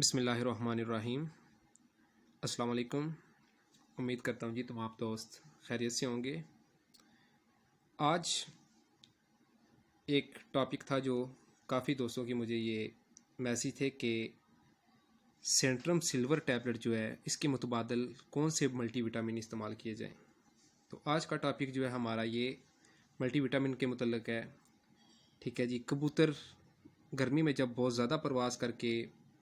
बिस्मिल्लाहिर्रहमानिर्रहीम। अस्सलाम वालेकुम। उम्मीद करता हूँ जी तुम आप दोस्त खैरियत से होंगे। आज एक टॉपिक था जो काफ़ी दोस्तों की मुझे ये मैसेज थे कि सेंट्रम सिल्वर टैबलेट जो है इसके मुतबादल कौन से मल्टीविटामिन इस्तेमाल किए जाएं। तो आज का टॉपिक जो है हमारा ये मल्टीविटामिन के मुतल्लिक़ है। ठीक है जी। कबूतर गर्मी में जब बहुत ज़्यादा प्रवास करके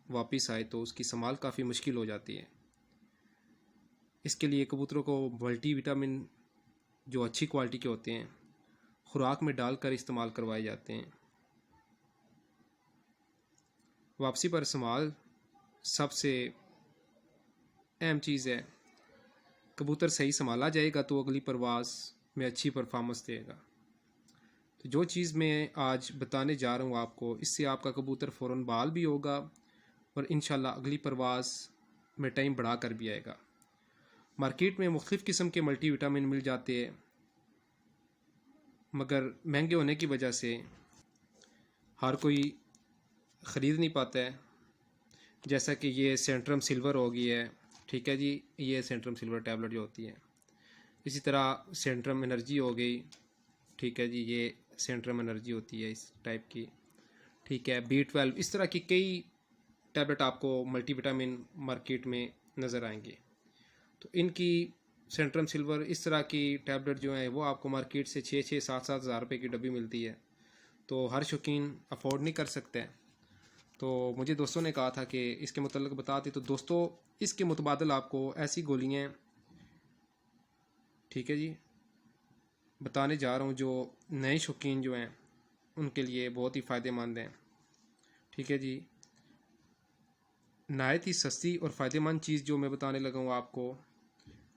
वापस आए तो उसकी संभाल काफ़ी मुश्किल हो जाती है। इसके लिए कबूतरों को मल्टीविटामिन जो अच्छी क्वालिटी के होते हैं खुराक में डालकर इस्तेमाल करवाए जाते हैं। वापसी पर संभाल सबसे अहम चीज़ है। कबूतर सही संभाला जाएगा तो अगली परवास में अच्छी परफॉर्मेंस देगा। तो जो चीज़ मैं आज बताने जा रहा हूँ आपको, इससे आपका कबूतर फ़ौरन बाल भी होगा और इंशाल्लाह अगली परवास में टाइम बढ़ा कर भी आएगा। मार्केट में मुख्तलिफ़ किस्म के मल्टीविटामिन मिल जाते हैं, मगर महंगे होने की वजह से हर कोई ख़रीद नहीं पाता है। जैसा कि ये सेंट्रम सिल्वर हो गई है, ठीक है जी, ये सेंट्रम सिल्वर टैबलेट जो होती है। इसी तरह सेंट्रम एनर्जी हो गई, ठीक है जी, ये सेंट्रम एनर्जी होती है इस टाइप की, ठीक है। B12, इस तरह की कई टैबलेट आपको मल्टीविटामिन मार्केट में नज़र आएंगे। तो इनकी सेंट्रम सिल्वर इस तरह की टैबलेट जो है वो आपको मार्केट से 6-7 हज़ार रुपये की डब्बी मिलती है। तो हर शौकीन अफोर्ड नहीं कर सकते। तो मुझे दोस्तों ने कहा था कि इसके मुतल्लिक़ बताते, तो दोस्तों इसके मुतबादल आपको ऐसी गोलियाँ, ठीक है जी, बताने जा रहा हूँ जो नए शौकीन जो हैं उनके लिए बहुत ही फ़ायदेमंद हैं। ठीक है जी। नहायत ही सस्ती और फ़ायदेमंद चीज़ जो मैं बताने लगा हूँ आपको,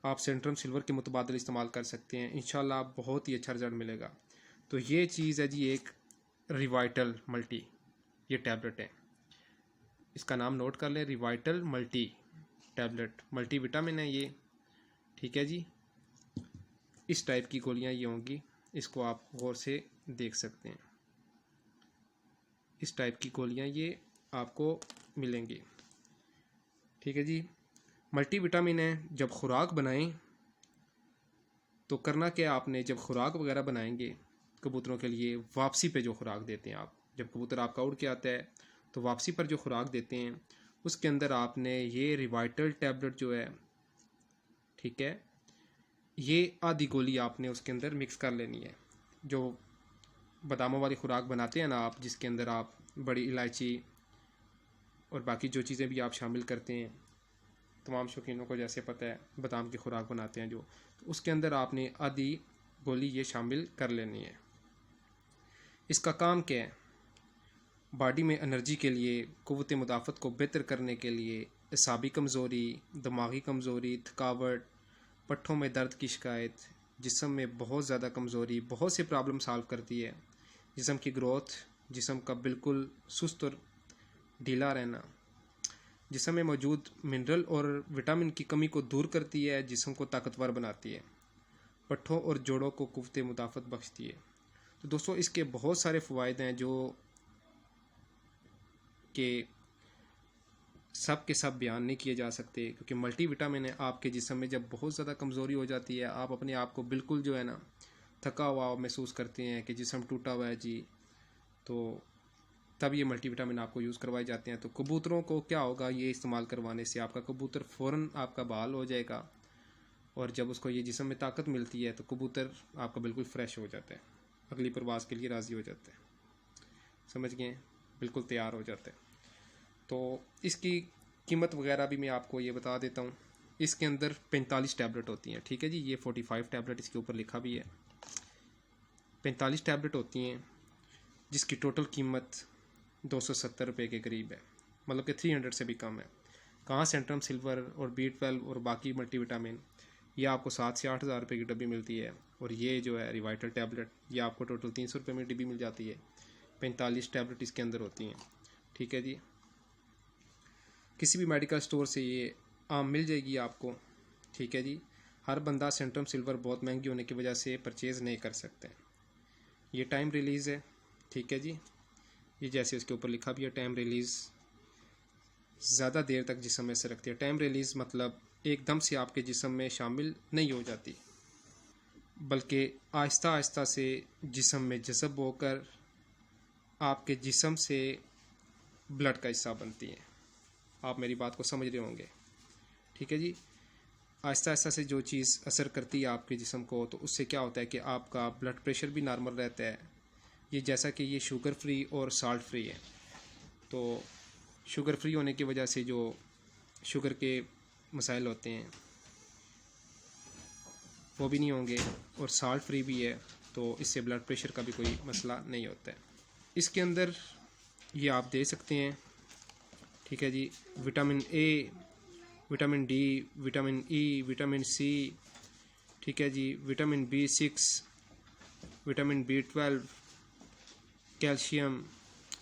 आप सेंट्रम सिल्वर के मुतबादल इस्तेमाल कर सकते हैं। इंशाल्लाह आप बहुत ही अच्छा रिज़ल्ट मिलेगा। तो ये चीज़ है जी एक रिवाइटल मल्टी, ये टैबलेट है। इसका नाम नोट कर लें, रिवाइटल मल्टी टैबलेट। मल्टीविटामिन है ये, ठीक है जी। इस टाइप की गोलियाँ ये होंगी, इसको आप गौर से देख सकते हैं। इस टाइप की गोलियाँ ये आपको मिलेंगी, ठीक है जी। मल्टीविटामिन है। जब खुराक बनाएं तो करना क्या, आपने जब खुराक वगैरह बनाएंगे कबूतरों के लिए, वापसी पे जो खुराक देते हैं आप, जब कबूतर आपका उड़ के आता है तो वापसी पर जो खुराक देते हैं उसके अंदर आपने ये रिवाइटल टैबलेट जो है, ठीक है, ये आधी गोली आपने उसके अंदर मिक्स कर लेनी है। जो बादामों वाली खुराक बनाते हैं ना आप, जिसके अंदर आप बड़ी इलायची और बाकी जो चीज़ें भी आप शामिल करते हैं, तमाम शौकीनों को जैसे पता है बादाम की खुराक बनाते हैं जो, तो उसके अंदर आपने आधी गोली ये शामिल कर लेनी है। इसका काम क्या है, बॉडी में एनर्जी के लिए, क़ुव्वत मुदाफ़त को बेहतर करने के लिए, असाबी कमज़ोरी, दिमागी कमज़ोरी, थकावट, पट्ठों में दर्द की शिकायत, जिस्म में बहुत ज़्यादा कमज़ोरी, बहुत से प्रॉब्लम सॉल्व करती है। जिस्म की ग्रोथ, जिस्म का बिल्कुल सुस्त और ढीला रहना, जिस्म में मौजूद मिनरल और विटामिन की कमी को दूर करती है, जिस्म को ताकतवर बनाती है, पट्ठों और जोड़ों को क़ुव्वत मुदाफ़त बख्शती है। तो दोस्तों इसके बहुत सारे फ़वाइद हैं जो कि सब के सब बयान नहीं किए जा सकते, क्योंकि मल्टीविटामिन है। आपके जिस्म में जब बहुत ज़्यादा कमज़ोरी हो जाती है, आप अपने आप को बिल्कुल जो है ना थका हुआ महसूस करते हैं कि जिस्म टूटा हुआ है जी, तो तब ये मल्टीविटामिन आपको यूज़ करवाए जाते हैं। तो कबूतरों को क्या होगा, ये इस्तेमाल करवाने से आपका कबूतर फ़ौरन आपका बाल हो जाएगा, और जब उसको ये जिस्म में ताकत मिलती है तो कबूतर आपका बिल्कुल फ्रेश हो जाता है, अगली परवाज़ के लिए राज़ी हो जाता है, समझ गए, बिल्कुल तैयार हो जाता है। तो इसकी कीमत वगैरह भी मैं आपको ये बता देता हूँ। इसके अंदर 45 टैबलेट होती हैं, ठीक है जी। ये 45 टैबलेट इसके ऊपर लिखा भी है। 45 टैबलेट होती हैं जिसकी टोटल कीमत 270 रुपये के करीब है, मतलब कि 300 से भी कम है। कहाँ सेंट्रम सिल्वर और B12 और बाकी मल्टीविटामिन, ये आपको 7 से 8 हज़ार रुपये की डब्बी मिलती है, और ये जो है रिवाइटल टैबलेट, ये आपको टोटल 300 रुपये में डब्बी मिल जाती है। 45 टैबलेट इसके अंदर होती हैं, ठीक है जी। किसी भी मेडिकल स्टोर से ये आम मिल जाएगी आपको, ठीक है जी। हर बंदा सेंट्रम सिल्वर बहुत महंगी होने की वजह से परचेज़ नहीं कर सकते। ये टाइम रिलीज़ है, ठीक है जी। ये जैसे इसके ऊपर लिखा भी है, टाइम रिलीज़ ज़्यादा देर तक जिस्म में से रखती है। टाइम रिलीज़ मतलब एकदम से आपके जिस्म में शामिल नहीं हो जाती, बल्कि आहिस्ता आहिस्ता से जिस्म में जज़ब होकर आपके जिस्म से ब्लड का हिस्सा बनती है। आप मेरी बात को समझ रहे होंगे, ठीक है जी। आहिस्ता आहिस्ता से जो चीज़ असर करती है आपके जिस्म को, तो उससे क्या होता है कि आपका ब्लड प्रेशर भी नॉर्मल रहता है। ये जैसा कि ये शुगर फ्री और साल्ट फ्री है, तो शुगर फ्री होने की वजह से जो शुगर के मसाइल होते हैं वो भी नहीं होंगे, और साल्ट फ्री भी है, तो इससे ब्लड प्रेशर का भी कोई मसला नहीं होता है। इसके अंदर ये आप दे सकते हैं, ठीक है जी, vitamin A, vitamin D, vitamin E, vitamin C, ठीक है जी, vitamin B6, vitamin B12, calcium,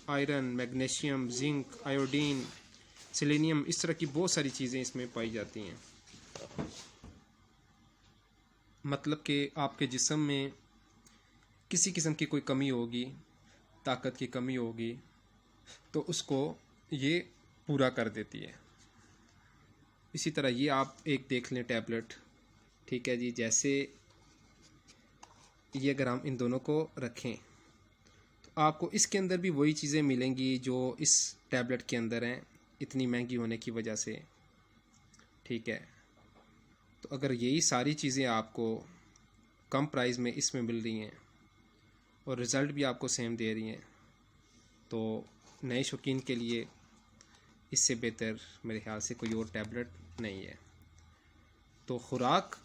iron, magnesium, zinc, iodine, selenium, इस तरह की बहुत सारी चीज़ें इसमें पाई जाती हैं। मतलब कि आपके जिस्म में किसी किस्म की कोई कमी होगी, ताकत की कमी होगी, तो उसको ये पूरा कर देती है। इसी तरह ये आप एक देख लें टैबलेट, ठीक है जी, जैसे ये अगर हम इन दोनों को रखें तो आपको इसके अंदर भी वही चीज़ें मिलेंगी जो इस टैबलेट के अंदर हैं, इतनी महंगी होने की वजह से, ठीक है। तो अगर यही सारी चीज़ें आपको कम प्राइस में इसमें मिल रही हैं और रिज़ल्ट भी आपको सेम दे रही हैं, तो नए शौकीन के लिए इससे बेहतर मेरे ख्याल से कोई और टैबलेट नहीं है। तो ख़ुराक,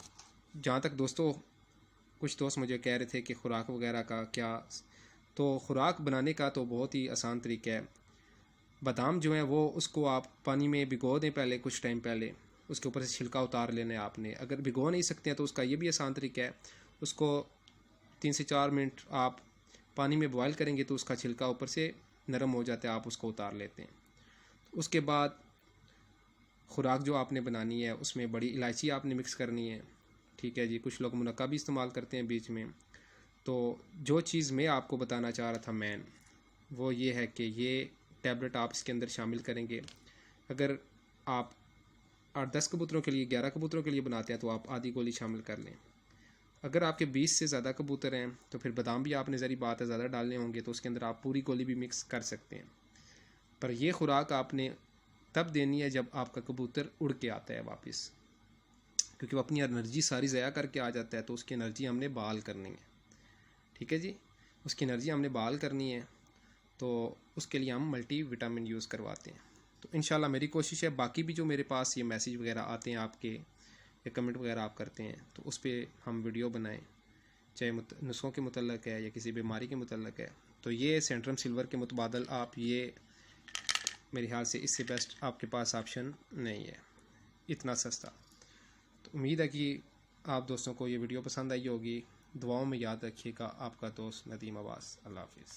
जहाँ तक दोस्तों कुछ दोस्त मुझे कह रहे थे कि ख़ुराक वगैरह का क्या, तो ख़ुराक बनाने का तो बहुत ही आसान तरीका है। बादाम जो है वो उसको आप पानी में भिगो दें पहले, कुछ टाइम पहले, उसके ऊपर से छिलका उतार लेना है आपने। अगर भिगो नहीं सकते हैं तो उसका ये भी आसान तरीका है, उसको 3 से 4 मिनट आप पानी में बॉयल करेंगे तो उसका छिलका ऊपर से नरम हो जाता है, आप उसको उतार लेते हैं। उसके बाद ख़ुराक जो आपने बनानी है उसमें बड़ी इलायची आपने मिक्स करनी है, ठीक है जी। कुछ लोग मुनक्का भी इस्तेमाल करते हैं बीच में। तो जो चीज़ मैं आपको बताना चाह रहा था मैन, वो ये है कि ये टैबलेट आप इसके अंदर शामिल करेंगे। अगर आप 8-10 कबूतरों के लिए, 11 कबूतरों के लिए बनाते हैं तो आप आधी गोली शामिल कर लें। अगर आपके 20 से ज़्यादा कबूतर हैं तो फिर बादाम भी आपने, ज़री बात है, ज़्यादा डालने होंगे, तो उसके अंदर आप पूरी गोली भी मिक्स कर सकते हैं। पर यह ख़ुराक आपने तब देनी है जब आपका कबूतर उड़ के आता है वापस, क्योंकि वो अपनी एनर्जी सारी ज़ाया करके आ जाता है, तो उसकी एनर्जी हमने बहाल करनी है, ठीक है जी। उसकी एनर्जी हमने बहाल करनी है, तो उसके लिए हम मल्टी विटामिन यूज़ करवाते हैं। तो इंशाल्लाह मेरी कोशिश है, बाकी भी जो मेरे पास ये मैसेज वगैरह आते हैं आपके, या कमेंट वगैरह आप करते हैं, तो उस पर हम वीडियो बनाएं, चाहे नुस्खों के मुतल्लक है या किसी बीमारी के मुतल्लक है। तो ये सेंट्रम सिल्वर के मुतबादल आप ये, मेरे ख्याल से इससे बेस्ट आपके पास ऑप्शन नहीं है, इतना सस्ता। तो उम्मीद है कि आप दोस्तों को ये वीडियो पसंद आई होगी। दुआओं में याद रखिएगा। आपका दोस्त नदीम अब्बास। अल्लाह हाफिज़।